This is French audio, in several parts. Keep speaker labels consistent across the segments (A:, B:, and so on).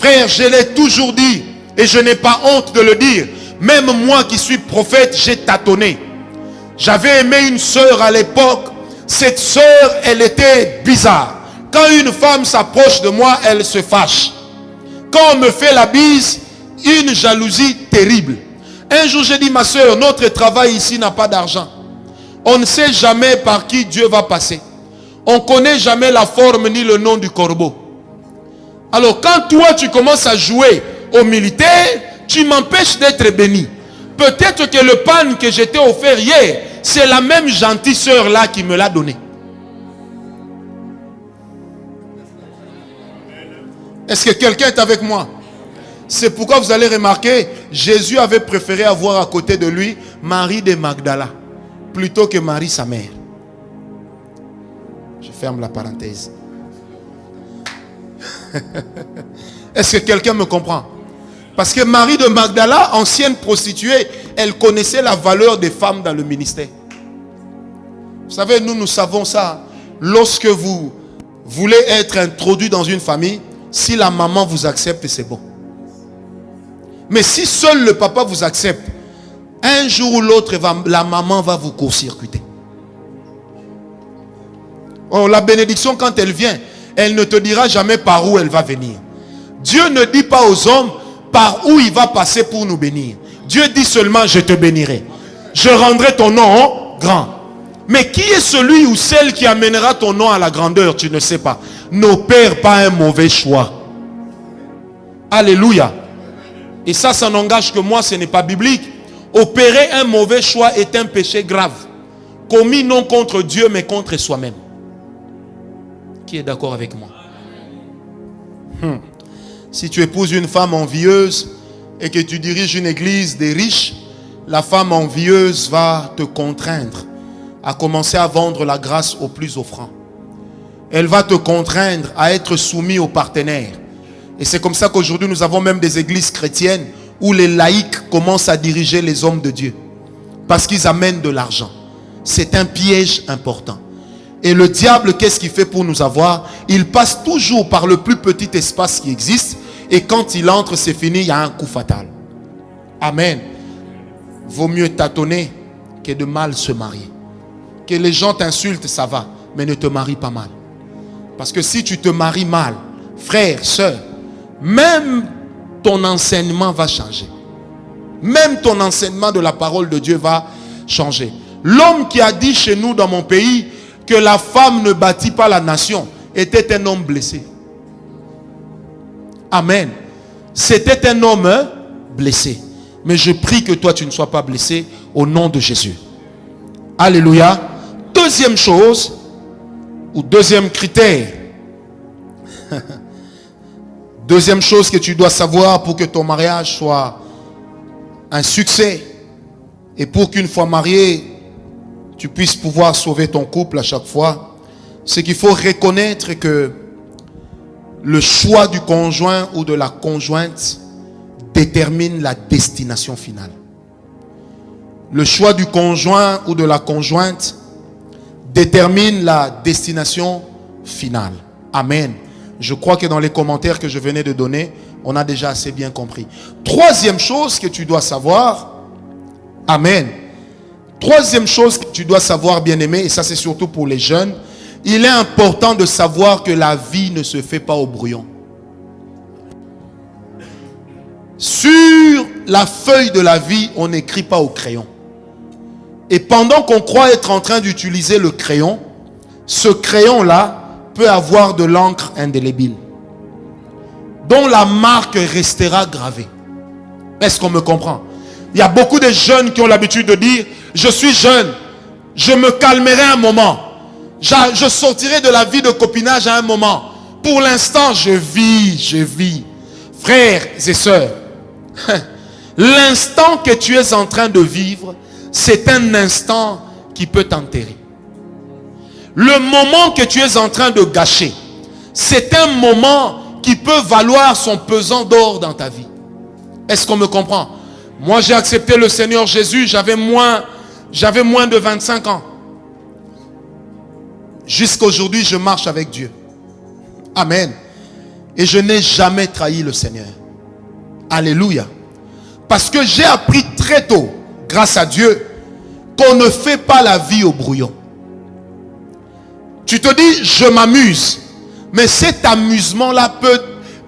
A: Frère, je l'ai toujours dit et je n'ai pas honte de le dire. Même moi qui suis prophète, j'ai tâtonné. J'avais aimé une sœur à l'époque. Cette sœur, elle était bizarre. Quand une femme s'approche de moi, elle se fâche. Quand on me fait la bise, une jalousie terrible. Un jour, j'ai dit, ma sœur, notre travail ici n'a pas d'argent. On ne sait jamais par qui Dieu va passer. On ne connaît jamais la forme ni le nom du corbeau. Alors, quand toi, tu commences à jouer au militaire, tu m'empêches d'être béni. Peut-être que le pan que j'étais offert hier, c'est la même gentille sœur là qui me l'a donné. Est-ce que quelqu'un est avec moi? C'est pourquoi vous allez remarquer, Jésus avait préféré avoir à côté de lui Marie de Magdala plutôt que Marie sa mère. Je ferme la parenthèse. Est-ce que quelqu'un me comprend? Parce que Marie de Magdala, ancienne prostituée, elle connaissait la valeur des femmes dans le ministère. Vous savez, nous savons ça. Lorsque vous voulez être introduit dans une famille, si la maman vous accepte, c'est bon. Mais si seul le papa vous accepte, un jour ou l'autre, la maman va vous court-circuiter. Oh, la bénédiction, quand elle vient, elle ne te dira jamais par où elle va venir. Dieu ne dit pas aux hommes par où il va passer pour nous bénir. Dieu dit seulement, je te bénirai. Je rendrai ton nom grand. Mais qui est celui ou celle qui amènera ton nom à la grandeur? Tu ne sais pas. N'opère pas un mauvais choix. Alléluia. Et ça n'engage que moi, ce n'est pas biblique. Opérer un mauvais choix est un péché grave. Commis non contre Dieu, mais contre soi-même. Qui est d'accord avec moi? Si tu épouses une femme envieuse et que tu diriges une église des riches, la femme envieuse va te contraindre à commencer à vendre la grâce aux plus offrants. Elle va te contraindre à être soumis aux partenaires. Et c'est comme ça qu'aujourd'hui nous avons même des églises chrétiennes où les laïcs commencent à diriger les hommes de Dieu. Parce qu'ils amènent de l'argent. C'est un piège important. Et le diable, qu'est-ce qu'il fait pour nous avoir? Il passe toujours par le plus petit espace qui existe. Et quand il entre, c'est fini, il y a un coup fatal. Amen. Vaut mieux tâtonner que de mal se marier. Que les gens t'insultent, ça va. Mais ne te marie pas mal. Parce que si tu te maries mal, frère, soeur, même ton enseignement va changer. Même ton enseignement de la parole de Dieu va changer. L'homme qui a dit chez nous dans mon pays que la femme ne bâtit pas la nation était un homme blessé. Amen. C'était un homme blessé. Mais je prie que toi tu ne sois pas blessé au nom de Jésus. Alléluia. Deuxième chose, ou deuxième critère. Deuxième chose que tu dois savoir pour que ton mariage soit un succès et pour qu'une fois marié, tu puisses pouvoir sauver ton couple à chaque fois, c'est qu'il faut reconnaître que le choix du conjoint ou de la conjointe détermine la destination finale. Le choix du conjoint ou de la conjointe détermine la destination finale. Amen. Je crois que dans les commentaires que je venais de donner, on a déjà assez bien compris. Troisième chose que tu dois savoir. Amen. Troisième chose que tu dois savoir, bien-aimé, et ça c'est surtout pour les jeunes, il est important de savoir que la vie ne se fait pas au brouillon. Sur la feuille de la vie, on n'écrit pas au crayon. Et pendant qu'on croit être en train d'utiliser le crayon, ce crayon-là peut avoir de l'encre indélébile, dont la marque restera gravée. Est-ce qu'on me comprend? Il y a beaucoup de jeunes qui ont l'habitude de dire, je suis jeune, je me calmerai un moment, je sortirai de la vie de copinage à un moment. Pour l'instant, je vis. Frères et sœurs, l'instant que tu es en train de vivre, c'est un instant qui peut t'enterrer. Le moment que tu es en train de gâcher, c'est un moment qui peut valoir son pesant d'or dans ta vie. Est-ce qu'on me comprend? Moi, j'ai accepté le Seigneur Jésus, j'avais moins de 25 ans. Jusqu'à aujourd'hui, je marche avec Dieu. Amen. Et je n'ai jamais trahi le Seigneur. Alléluia. Parce que j'ai appris très tôt, grâce à Dieu, qu'on ne fait pas la vie au brouillon. Tu te dis, je m'amuse. Mais cet amusement-là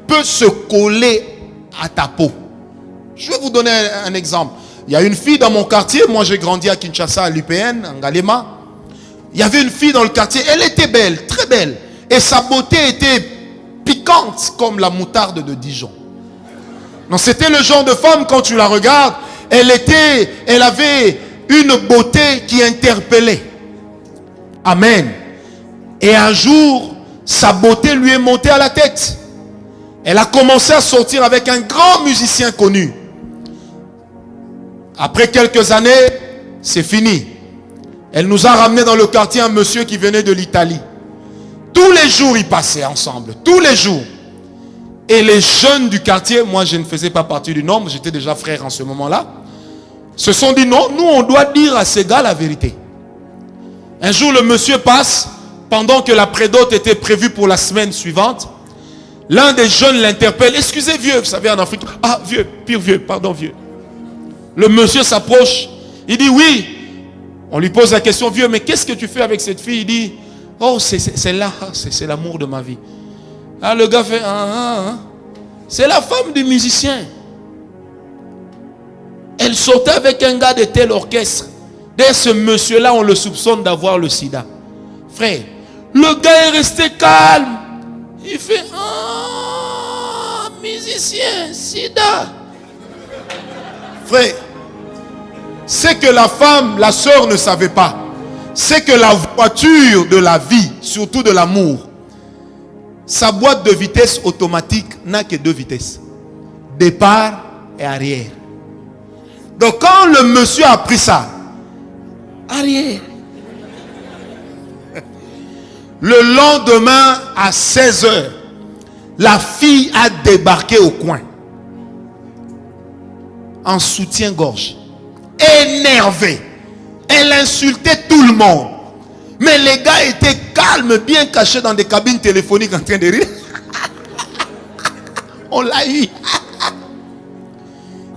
A: peut se coller à ta peau. Je vais vous donner un exemple. Il y a une fille dans mon quartier. Moi, j'ai grandi à Kinshasa, à l'UPN, en Galema. Il y avait une fille dans le quartier. Elle était belle, très belle. Et sa beauté était piquante comme la moutarde de Dijon. Donc, c'était le genre de femme, quand tu la regardes, elle avait une beauté qui interpellait. Amen. Et un jour, sa beauté lui est montée à la tête. Elle a commencé à sortir avec un grand musicien connu. Après quelques années, c'est fini. Elle nous a ramené dans le quartier un monsieur qui venait de l'Italie. Tous les jours, ils passaient ensemble. Tous les jours. Et les jeunes du quartier, moi je ne faisais pas partie du nombre, j'étais déjà frère en ce moment-là, se sont dit non, nous on doit dire à ces gars la vérité. Un jour le monsieur passe, pendant que la prédote était prévue pour la semaine suivante, l'un des jeunes l'interpelle. Excusez vieux, vous savez en Afrique, ah vieux, pire vieux, pardon vieux. Le monsieur s'approche, il dit oui. On lui pose la question, vieux, mais qu'est-ce que tu fais avec cette fille? Il dit, oh c'est là, c'est l'amour de ma vie. Ah, le gars fait, c'est la femme du musicien. Elle sortait avec un gars de tel orchestre. Dès ce monsieur-là, on le soupçonne d'avoir le sida. Frère, le gars est resté calme. Il fait, musicien, sida. Frère, c'est que la femme, la sœur ne savait pas. C'est que la voiture de la vie, surtout de l'amour, sa boîte de vitesse automatique n'a que 2 vitesses. Départ et arrière. Donc quand le monsieur a pris ça, arrière. Le lendemain à 16 h, la fille a débarqué au coin. En soutien-gorge. Énervée. Elle insultait tout le monde. Mais les gars étaient calmes, bien cachés dans des cabines téléphoniques en train de rire. On l'a eu.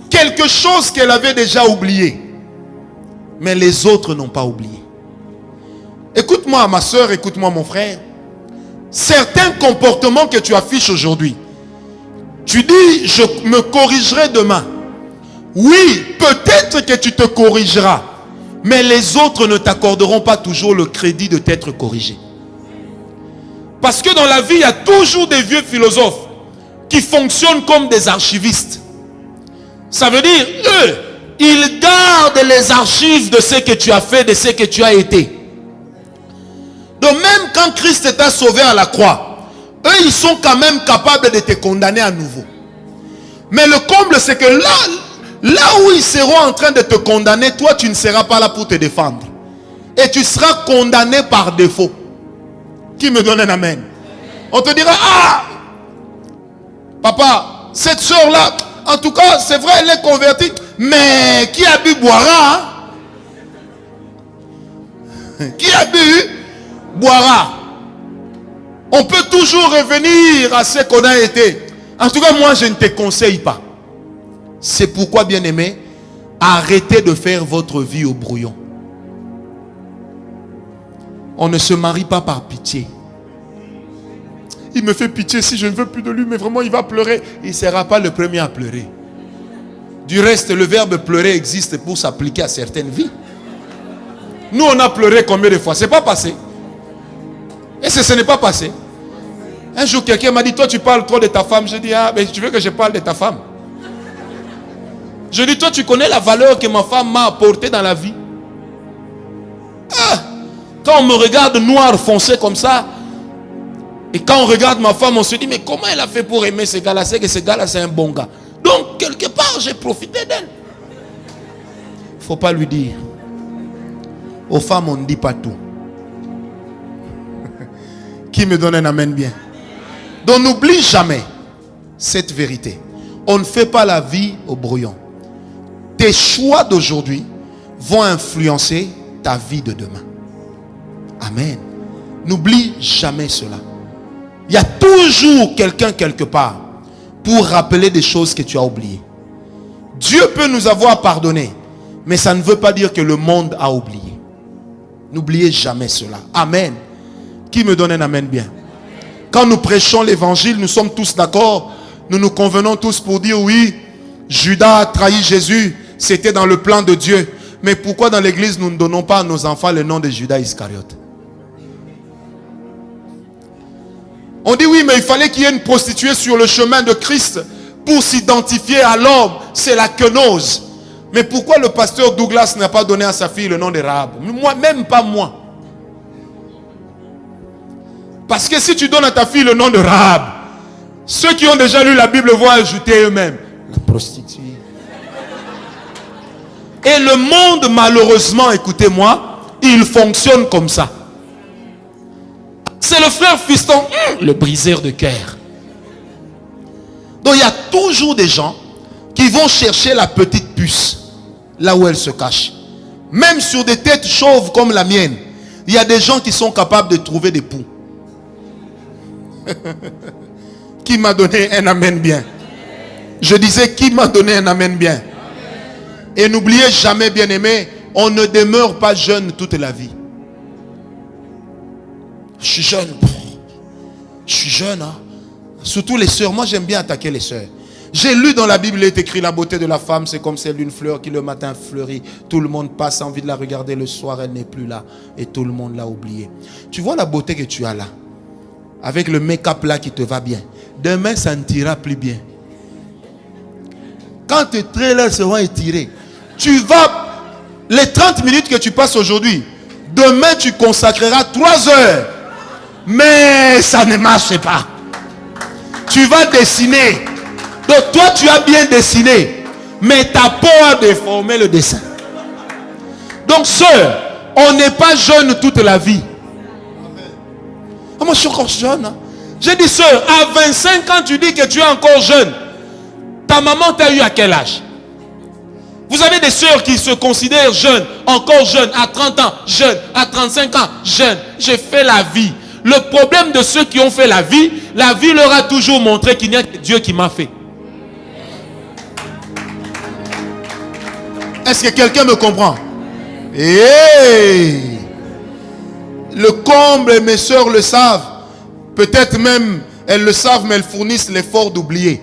A: Quelque chose qu'elle avait déjà oublié. Mais les autres n'ont pas oublié. Écoute-moi ma soeur, écoute-moi mon frère. Certains comportements que tu affiches aujourd'hui, tu dis, je me corrigerai demain. Oui, peut-être que tu te corrigeras. Mais les autres ne t'accorderont pas toujours le crédit de t'être corrigé. Parce que dans la vie, il y a toujours des vieux philosophes qui fonctionnent comme des archivistes. Ça veut dire, eux, ils gardent les archives de ce que tu as fait, de ce que tu as été. Donc même quand Christ t'a sauvé à la croix, eux, ils sont quand même capables de te condamner à nouveau. Mais le comble, c'est que là où ils seront en train de te condamner, toi, tu ne seras pas là pour te défendre. Et tu seras condamné par défaut. Qui me donne un amen? On te dira, ah, papa, cette soeur-là, en tout cas, c'est vrai, elle est convertie. Mais qui a bu boira? Qui a bu boira? On peut toujours revenir à ce qu'on a été. En tout cas, moi, je ne te conseille pas. C'est pourquoi, bien-aimé, arrêtez de faire votre vie au brouillon. On ne se marie pas par pitié. Il me fait pitié si je ne veux plus de lui, mais vraiment il va pleurer. Il ne sera pas le premier à pleurer. Du reste, le verbe pleurer existe pour s'appliquer à certaines vies. Nous, on a pleuré combien de fois? C'est pas passé. Et ce n'est pas passé. Un jour, quelqu'un m'a dit, toi tu parles trop de ta femme. Je dis, ah, mais tu veux que je parle de ta femme? Je dis, toi tu connais la valeur que ma femme m'a apportée dans la vie? Ah, quand on me regarde noir foncé comme ça, et quand on regarde ma femme, on se dit, mais comment elle a fait pour aimer ce gars-là? C'est que ce gars-là, c'est un bon gars. Donc, quelque part, j'ai profité d'elle. Il ne faut pas lui dire. Aux femmes, on ne dit pas tout. Qui me donne un amen bien? Donc, n'oublie jamais cette vérité. On ne fait pas la vie au brouillon. Tes choix d'aujourd'hui vont influencer ta vie de demain. Amen. N'oublie jamais cela. Il y a toujours quelqu'un quelque part pour rappeler des choses que tu as oubliées. Dieu peut nous avoir pardonné, mais ça ne veut pas dire que le monde a oublié. N'oubliez jamais cela. Amen. Qui me donne un amen bien? Quand nous prêchons l'évangile, nous sommes tous d'accord. Nous nous convenons tous pour dire oui, Judas a trahi Jésus. C'était dans le plan de Dieu. Mais pourquoi dans l'église nous ne donnons pas à nos enfants le nom de Judas Iscariote? On dit oui, mais il fallait qu'il y ait une prostituée sur le chemin de Christ pour s'identifier à l'homme. C'est la quenose. Mais pourquoi le pasteur Douglas n'a pas donné à sa fille le nom de Rahab? Moi, même pas moi. Parce que si tu donnes à ta fille le nom de Rahab, ceux qui ont déjà lu la Bible vont ajouter eux-mêmes la prostituée. Et le monde, malheureusement, écoutez-moi, il fonctionne comme ça. C'est le frère fiston, le briseur de cœur. Donc il y a toujours des gens qui vont chercher la petite puce là où elle se cache. Même sur des têtes chauves comme la mienne, il y a des gens qui sont capables de trouver des poux. Qui m'a donné un amen bien? Je disais, qui m'a donné un amen bien? Et n'oubliez jamais, bien aimé, on ne demeure pas jeune toute la vie. Je suis jeune. Je suis jeune. Hein? Surtout les sœurs. Moi, j'aime bien attaquer les sœurs. J'ai lu dans la Bible, il est écrit, la beauté de la femme, c'est comme celle d'une fleur qui le matin fleurit. Tout le monde passe, envie de la regarder, le soir, elle n'est plus là. Et tout le monde l'a oubliée. Tu vois la beauté que tu as là, avec le make-up là qui te va bien. Demain, ça ne t'ira plus bien. Quand tes traits là seront étirés, tu vas, les 30 minutes que tu passes aujourd'hui, demain tu consacreras 3 heures. Mais ça ne marche pas. Tu vas dessiner. Donc toi tu as bien dessiné, mais ta peau a déformé le dessin. Donc sœur, on n'est pas jeune toute la vie. Ah, moi je suis encore jeune. Hein? J'ai dit sœur, à 25 ans tu dis que tu es encore jeune. Ta maman t'a eu à quel âge? Vous avez des sœurs qui se considèrent jeunes, encore jeunes, à 30 ans, jeunes, à 35 ans, jeunes. J'ai fait la vie. Le problème de ceux qui ont fait la vie leur a toujours montré qu'il n'y a que Dieu qui m'a fait. Est-ce que quelqu'un me comprend? Hey! Le comble, mes sœurs le savent. Peut-être même, elles le savent, mais elles fournissent l'effort d'oublier.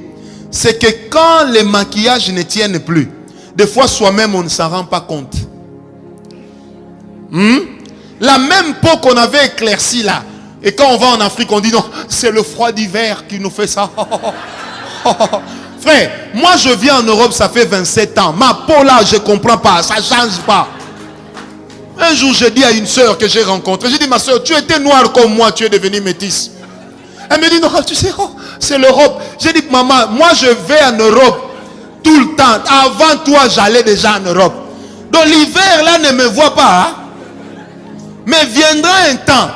A: C'est que quand les maquillages ne tiennent plus, des fois soi-même on ne s'en rend pas compte. La même peau qu'on avait éclaircie là. Et quand on va en Afrique, on dit non, c'est le froid d'hiver qui nous fait ça. Frère, moi je viens en Europe, ça fait 27 ans. Ma peau là, je ne comprends pas, ça ne change pas. Un jour, j'ai dit à une soeur que j'ai rencontrée, j'ai dit, ma soeur, tu étais noire comme moi, tu es devenue métisse. Elle me dit, non, tu sais, c'est l'Europe. J'ai dit, maman, moi je vais en Europe tout le temps. Avant toi, j'allais déjà en Europe. Donc l'hiver là ne me voit pas. Hein? Mais viendra un temps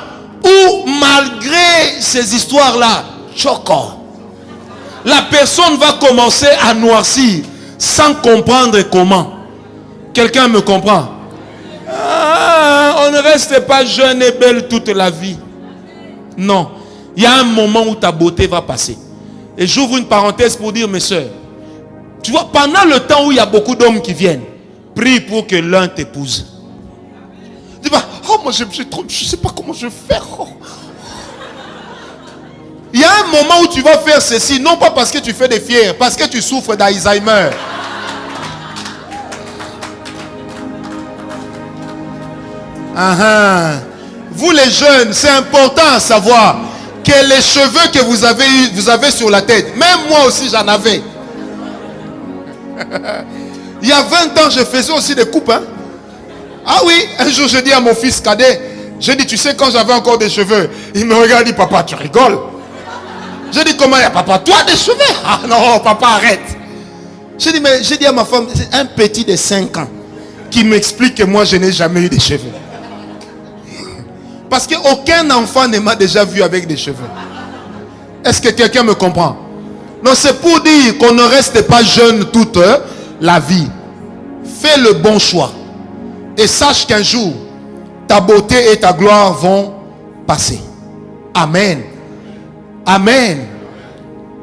A: où malgré ces histoires-là, choco, la personne va commencer à noircir sans comprendre comment. Quelqu'un me comprend? Ah, on ne reste pas jeune et belle toute la vie. Non. Il y a un moment où ta beauté va passer. Et j'ouvre une parenthèse pour dire, mes soeurs, tu vois, pendant le temps où il y a beaucoup d'hommes qui viennent, prie pour que l'un t'épouse. Dis pas, oh moi je ne sais pas comment je vais faire. Oh. Il y a un moment où tu vas faire ceci, non pas parce que tu fais des fiers, parce que tu souffres d'Alzheimer. Vous les jeunes, c'est important à savoir que les cheveux que vous avez sur la tête, même moi aussi j'en avais. Il y a 20 ans, je faisais aussi des coupes. Hein? Ah oui, un jour je dis à mon fils cadet, je dis, tu sais, quand j'avais encore des cheveux, il me regarde, il dit, papa, tu rigoles. Je dis, comment il y a, papa, toi des cheveux? Ah non, papa, arrête. Je dis, mais j'ai dit à ma femme, c'est un petit de 5 ans qui m'explique que moi, je n'ai jamais eu des cheveux. Parce qu'aucun enfant ne m'a déjà vu avec des cheveux. Est-ce que quelqu'un me comprend? Non, c'est pour dire qu'on ne reste pas jeune toute la vie. Fais le bon choix. Et sache qu'un jour, ta beauté et ta gloire vont passer. Amen. Amen.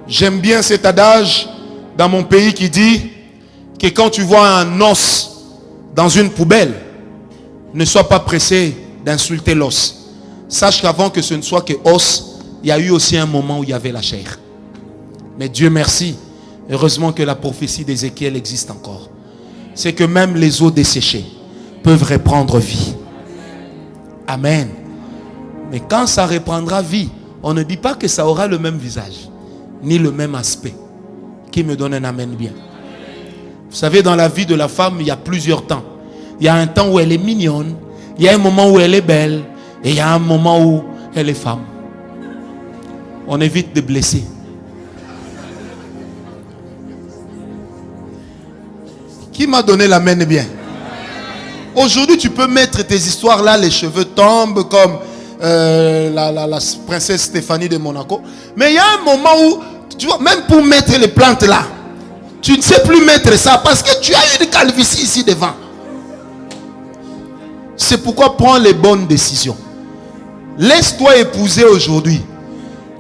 A: J'aime bien cet adage dans mon pays qui dit que quand tu vois un os dans une poubelle, ne sois pas pressé d'insulter l'os. Sache qu'avant que ce ne soit que os, il y a eu aussi un moment où il y avait la chair. Mais Dieu merci, heureusement que la prophétie d'Ézéchiel existe encore. C'est que même les eaux desséchées peuvent reprendre vie. Amen. Mais quand ça reprendra vie, on ne dit pas que ça aura le même visage, ni le même aspect. Qui me donne un amen bien? Vous savez, dans la vie de la femme, il y a plusieurs temps. Il y a un temps où elle est mignonne, il y a un moment où elle est belle, et il y a un moment où elle est femme. On évite de blesser. Qui m'a donné l'amen bien? Aujourd'hui, tu peux mettre tes histoires là, les cheveux tombent comme la princesse Stéphanie de Monaco. Mais il y a un moment où, tu vois, même pour mettre les plantes là, tu ne sais plus mettre ça parce que tu as une calvitie ici devant. C'est pourquoi prends les bonnes décisions. Laisse-toi épouser aujourd'hui.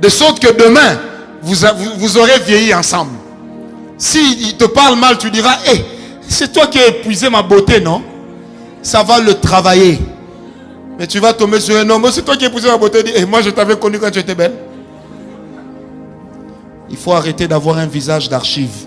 A: De sorte que demain, vous aurez vieilli ensemble. S'il te parle mal, tu diras, hey, c'est toi qui as épuisé ma beauté, non? Ça va le travailler. Mais tu vas tomber sur un homme, c'est toi qui as épousé ma beauté. Et moi, je t'avais connu quand tu étais belle. Il faut arrêter d'avoir un visage d'archive.